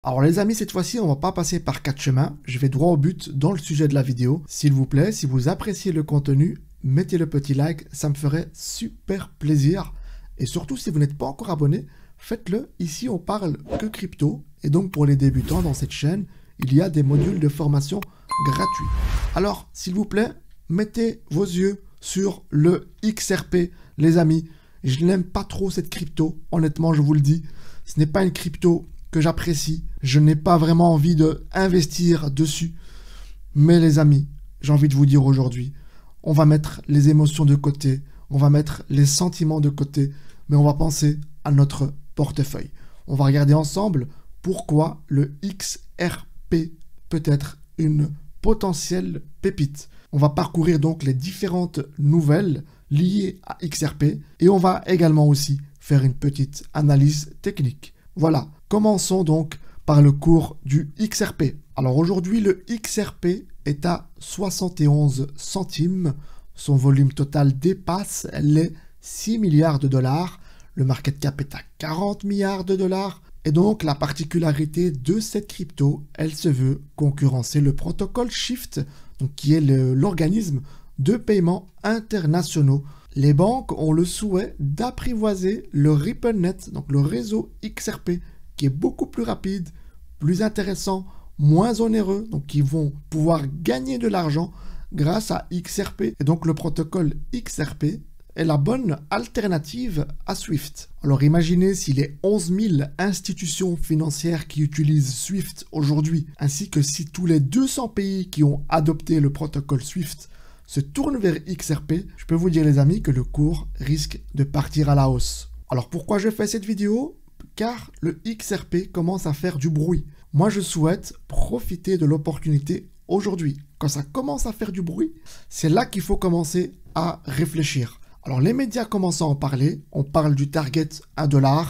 Alors les amis, cette fois-ci, on va pas passer par quatre chemins, je vais droit au but dans le sujet de la vidéo. S'il vous plaît, si vous appréciez le contenu, mettez le petit like, ça me ferait super plaisir. Et surtout, si vous n'êtes pas encore abonné, faites-le. Ici, on parle que crypto. Et donc, pour les débutants dans cette chaîne, il y a des modules de formation gratuits. Alors, s'il vous plaît, mettez vos yeux sur le XRP, les amis. Je n'aime pas trop cette crypto, honnêtement, je vous le dis. Ce n'est pas une crypto que j'apprécie. Je n'ai pas vraiment envie d'investir dessus. Mais les amis, j'ai envie de vous dire aujourd'hui, on va mettre les émotions de côté, on va mettre les sentiments de côté, mais on va penser à notre portefeuille. On va regarder ensemble pourquoi le XRP peut être une potentielle pépite. On va parcourir donc les différentes nouvelles liées à XRP et on va également aussi faire une petite analyse technique. Voilà, commençons donc par le cours du XRP. Alors aujourd'hui, le XRP est à 71 centimes. Son volume total dépasse les 6 milliards de dollars. Le market cap est à 40 milliards de dollars. Et donc, la particularité de cette crypto, elle se veut concurrencer le protocole SHIFT, donc qui est l'organisme de paiement internationaux. Les banques ont le souhait d'apprivoiser le RippleNet, donc le réseau XRP, qui est beaucoup plus rapide, plus intéressant, moins onéreux, donc qui vont pouvoir gagner de l'argent grâce à XRP. Et donc le protocole XRP est la bonne alternative à SWIFT. Alors imaginez si les 11 000 institutions financières qui utilisent SWIFT aujourd'hui, ainsi que si tous les 200 pays qui ont adopté le protocole SWIFT se tournent vers XRP, je peux vous dire les amis que le cours risque de partir à la hausse. Alors pourquoi je fais cette vidéo? Car le XRP commence à faire du bruit. Moi je souhaite profiter de l'opportunité aujourd'hui. Quand ça commence à faire du bruit, c'est là qu'il faut commencer à réfléchir. Alors les médias commencent à en parler, on parle du target 1 $,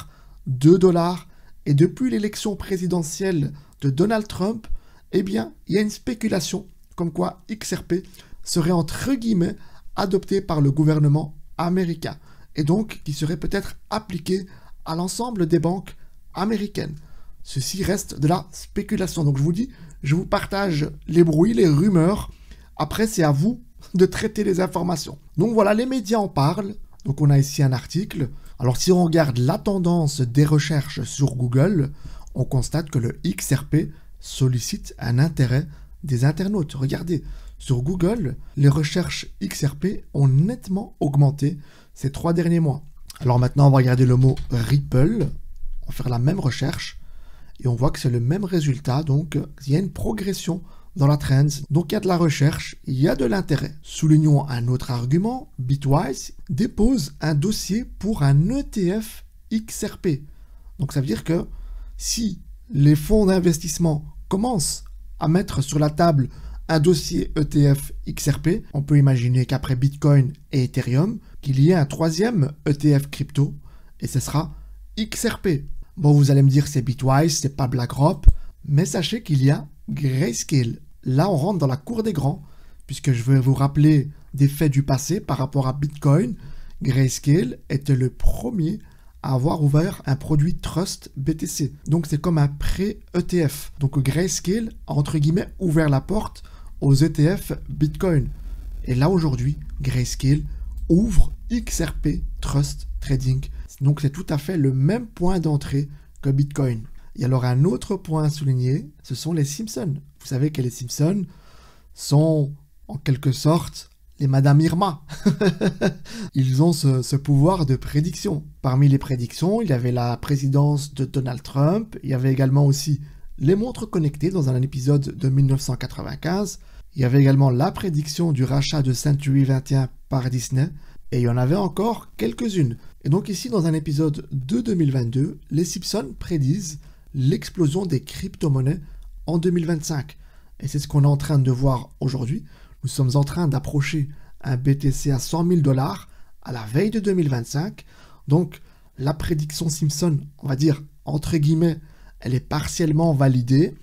2 $, et depuis l'élection présidentielle de Donald Trump, eh bien il y a une spéculation comme quoi XRP serait entre guillemets adopté par le gouvernement américain et donc qui serait peut-être appliqué à l'ensemble des banques américaines. Ceci reste de la spéculation. Donc je vous dis, je vous partage les bruits, les rumeurs. Après, c'est à vous de traiter les informations. Donc voilà, les médias en parlent. Donc on a ici un article. Alors si on regarde la tendance des recherches sur Google, on constate que le XRP sollicite un intérêt des internautes. Regardez, sur Google, les recherches XRP ont nettement augmenté ces 3 derniers mois. Alors maintenant, on va regarder le mot Ripple, on va faire la même recherche, et on voit que c'est le même résultat, donc il y a une progression dans la trend. Donc il y a de la recherche, il y a de l'intérêt. Soulignons un autre argument, Bitwise dépose un dossier pour un ETF XRP. Donc ça veut dire que si les fonds d'investissement commencent à mettre sur la table un dossier ETF XRP, on peut imaginer qu'après Bitcoin et Ethereum, qu'il y ait un troisième ETF crypto, et ce sera XRP. Bon, vous allez me dire c'est Bitwise, c'est pas BlackRock, mais sachez qu'il y a Grayscale. Là, on rentre dans la cour des grands, puisque je vais vous rappeler des faits du passé par rapport à Bitcoin. Grayscale était le premier à avoir ouvert un produit Trust BTC. Donc c'est comme un pré-ETF. Donc Grayscale a entre guillemets ouvert la porte aux ETF Bitcoin. Et là aujourd'hui, Grayscale ouvre XRP Trust Trading. Donc c'est tout à fait le même point d'entrée que Bitcoin. Et alors un autre point à souligner, ce sont les Simpsons. Vous savez que les Simpsons sont en quelque sorte les Madame Irma. Ils ont ce pouvoir de prédiction. Parmi les prédictions, il y avait la présidence de Donald Trump, il y avait également aussi les montres connectées dans un épisode de 1995, il y avait également la prédiction du rachat de Century 21 par Disney, et il y en avait encore quelques-unes. Et donc ici, dans un épisode de 2022, les Simpsons prédisent l'explosion des crypto-monnaies en 2025. Et c'est ce qu'on est en train de voir aujourd'hui. Nous sommes en train d'approcher un BTC à 100 000 $ à la veille de 2025. Donc, la prédiction Simpson, on va dire, entre guillemets, elle est partiellement validée.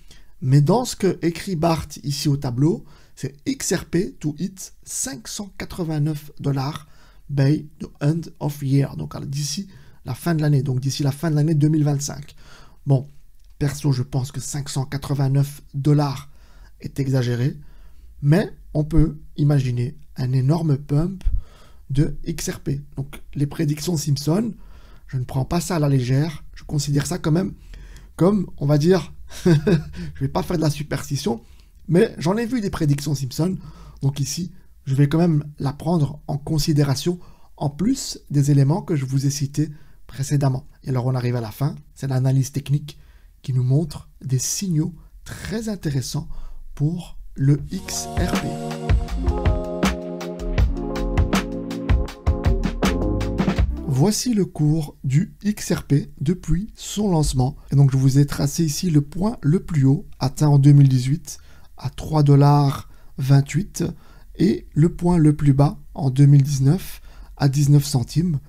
Mais dans ce que écrit Bart ici au tableau, c'est XRP to hit 589 $ by the end of year. Donc, d'ici la fin de l'année. Donc, d'ici la fin de l'année 2025. Bon, Perso, je pense que 589 $ est exagéré, mais on peut imaginer un énorme pump de XRP. Donc les prédictions Simpson, je ne prends pas ça à la légère, je considère ça quand même comme, on va dire, je ne vais pas faire de la superstition, mais j'en ai vu des prédictions Simpson, donc ici, je vais quand même la prendre en considération, en plus des éléments que je vous ai cités précédemment. Et alors on arrive à la fin, c'est l'analyse technique qui nous montre des signaux très intéressants pour le XRP. Voici le cours du XRP depuis son lancement. Et donc je vous ai tracé ici le point le plus haut, atteint en 2018 à 3,28 $ et le point le plus bas en 2019 à 19 centimes.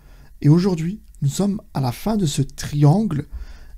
Et aujourd'hui, nous sommes à la fin de ce triangle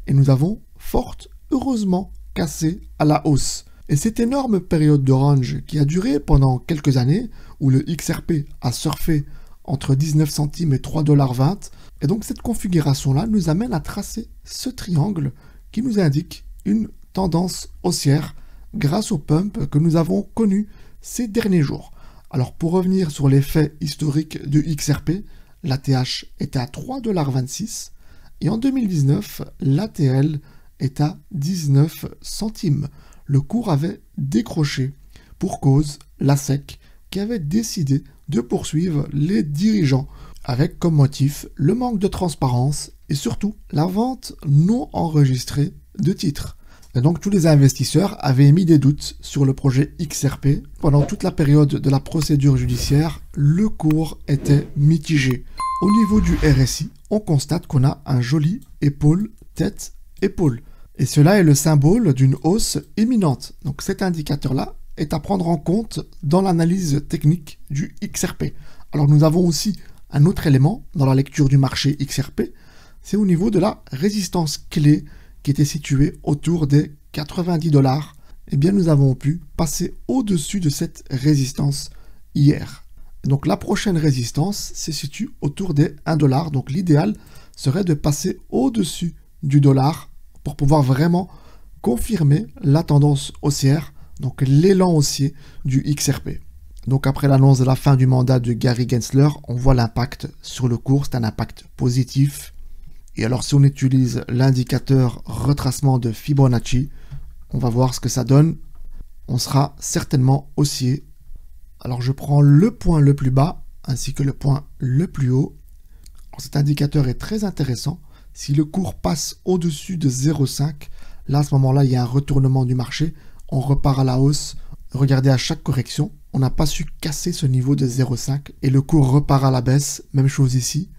et nous avons fort heureusement cassé à la hausse. Et cette énorme période de range qui a duré pendant quelques années, où le XRP a surfé entre 19 centimes et 3,20 $, et donc cette configuration-là nous amène à tracer ce triangle qui nous indique une tendance haussière grâce au pump que nous avons connu ces derniers jours. Alors pour revenir sur les faits historiques du XRP, l'ATH était à 3,26 $ et en 2019, l'ATL est à 19 centimes. Le cours avait décroché pour cause la SEC qui avait décidé de poursuivre les dirigeants avec comme motif le manque de transparence et surtout la vente non enregistrée de titres. Et donc tous les investisseurs avaient émis des doutes sur le projet XRP. Pendant toute la période de la procédure judiciaire, le cours était mitigé. Au niveau du RSI, on constate qu'on a un joli épaule, tête, épaule. Et cela est le symbole d'une hausse imminente. Donc cet indicateur-là est à prendre en compte dans l'analyse technique du XRP. Alors nous avons aussi un autre élément dans la lecture du marché XRP, c'est au niveau de la résistance clé qui était située autour des 90 $. Eh bien nous avons pu passer au-dessus de cette résistance hier. Donc la prochaine résistance se situe autour des 1 $. Donc l'idéal serait de passer au-dessus du dollar pour pouvoir vraiment confirmer la tendance haussière, donc l'élan haussier du XRP. Donc après l'annonce de la fin du mandat de Gary Gensler, on voit l'impact sur le cours, c'est un impact positif. Et alors si on utilise l'indicateur retracement de Fibonacci, on va voir ce que ça donne. On sera certainement haussier. Alors je prends le point le plus bas ainsi que le point le plus haut. Alors, cet indicateur est très intéressant. Si le cours passe au-dessus de 0,5, là à ce moment-là il y a un retournement du marché. On repart à la hausse. Regardez, à chaque correction, on n'a pas su casser ce niveau de 0,5 et le cours repart à la baisse. Même chose ici.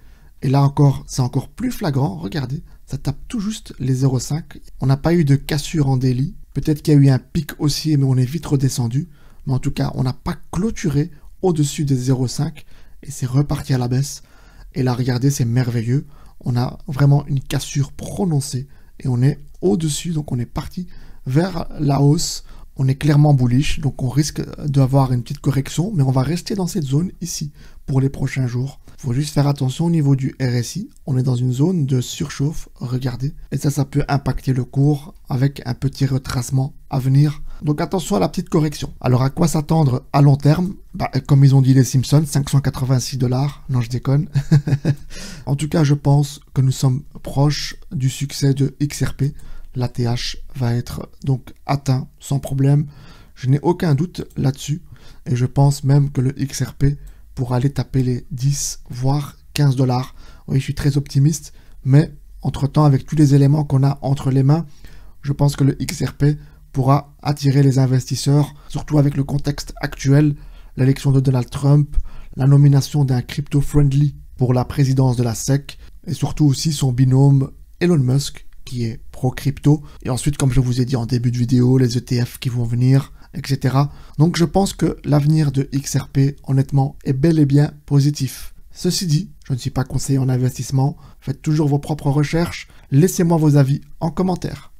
Et là encore, c'est encore plus flagrant. Regardez, ça tape tout juste les 0,5. On n'a pas eu de cassure en daily. Peut-être qu'il y a eu un pic haussier, mais on est vite redescendu. Mais en tout cas, on n'a pas clôturé au-dessus des 0,5 et c'est reparti à la baisse. Et là, regardez, c'est merveilleux. On a vraiment une cassure prononcée et on est au-dessus. Donc, on est parti vers la hausse. On est clairement bullish, donc on risque d'avoir une petite correction, mais on va rester dans cette zone ici pour les prochains jours. Il faut juste faire attention au niveau du RSI. On est dans une zone de surchauffe, regardez. Et ça peut impacter le cours avec un petit retracement à venir. Donc attention à la petite correction. Alors à quoi s'attendre à long terme? Comme ils ont dit les Simpsons, 586 $. Non, je déconne. En tout cas, je pense que nous sommes proches du succès de XRP. L'ATH va être donc atteint sans problème. Je n'ai aucun doute là-dessus. Et je pense même que le XRP pourra aller taper les 10 voire 15 $. Oui, je suis très optimiste. Mais entre-temps, avec tous les éléments qu'on a entre les mains, je pense que le XRP pourra attirer les investisseurs, surtout avec le contexte actuel, l'élection de Donald Trump, la nomination d'un crypto-friendly pour la présidence de la SEC, et surtout aussi son binôme Elon Musk, qui est pro-crypto. Et ensuite, comme je vous ai dit en début de vidéo, les ETF qui vont venir, etc. Donc je pense que l'avenir de XRP, honnêtement, est bel et bien positif. Ceci dit, je ne suis pas conseiller en investissement. Faites toujours vos propres recherches. Laissez-moi vos avis en commentaire.